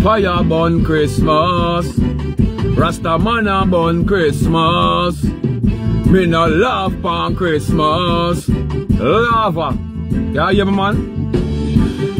Fire burn Christmas, Rasta man a burn Christmas. Me no laugh on Christmas. Lava, yeah, yeah, man.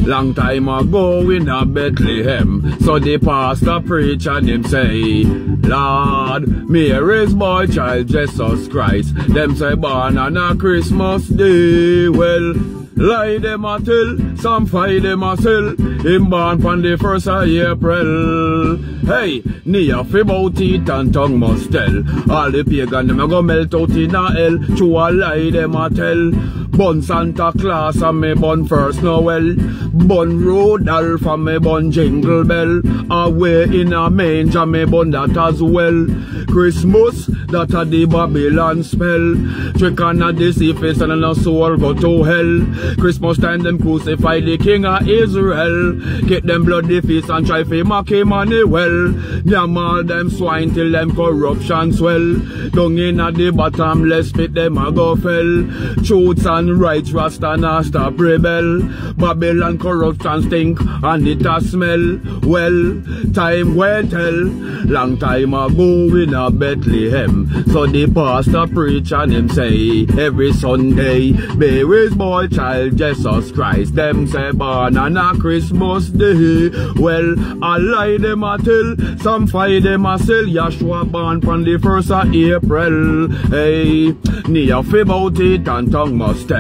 Long time ago in a Bethlehem, so the pastor preach and him say, Lord, Mary's boy child Jesus Christ. Them say born on a Christmas day. Well, lie them a tell, some fight them a sell. Him born on the 1st of April. Hey, near fi bout it and tongue must tell. All the pagan them a go melt out in a hell. True a lie them a tell. Bun Santa Claus and me bun First Noel. Bun Rudolph and me bun Jingle Bell. Away in a manger me bun that as well. Christmas, that a the Babylon spell. Trick on a deceive face and a soul go to hell. Christmas time them crucify the King of Israel. Get them bloody feast and try to mock Emmanuel. Yam all them swine till them corruption swell. Down in a the bottomless pit them a go fell. Truths and rights Rasta na stop rebel. Babylon corruption stink and it a smell. Well, time will tell. Long time ago in a Bethlehem, so the pastor preach and him say every Sunday, Mary's boy child Jesus Christ. Them say born on a Christmas day. Well, I lie them a tell, some fight them a sell. Yahshua born on the 1st of April. Hey, near fi bout it and tongue must tell.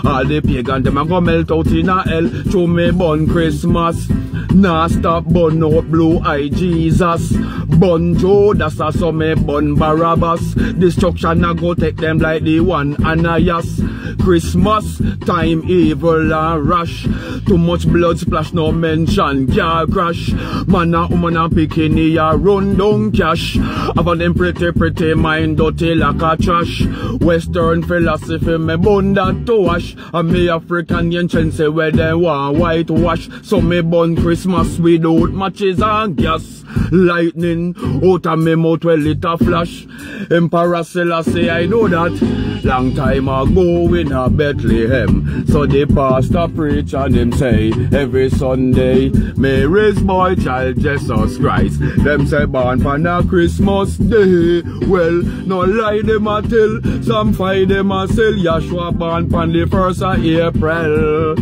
All the pagan them a go melt out in a hell. Through me bun Christmas, nah stop bun out blue eye Jesus. Bun Judas a so me bun Barabbas. Destruction a go take them like the one Ananias. Christmas time evil and rush. Too much blood splash no mention car crash. Man a woman a bikini a run down cash. Have them pretty mind dirty like a trash. Western philosophy me bun that to wash. And me African ancient say where they want whitewash. So me bun Christmas without matches and gas. Lightning out of me mouth well it a flash. Emperor Selassie I know that. Long time ago in a Bethlehem, so the pastor preach and him say every Sunday, Mary's boy child Jesus Christ. Them say born on a Christmas day. Well, no lie them a tell, some fight them a sell. Yahshua born on the 1st of April.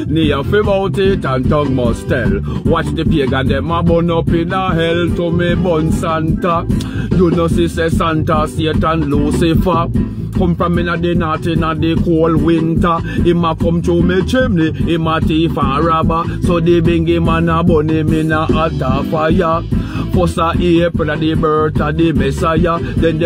Near fi bout it and tongue must tell. Watch the pagan them a burn up in a hell. To me bun Santa. You know see say Santa, Satan, Lucifer. Come from in a the north in a the cold winter. Him a come through me chimney. Him a thief and robber. So the bingy man a burn him in a hot fire. 1st of April the birth of the Messiah. Then them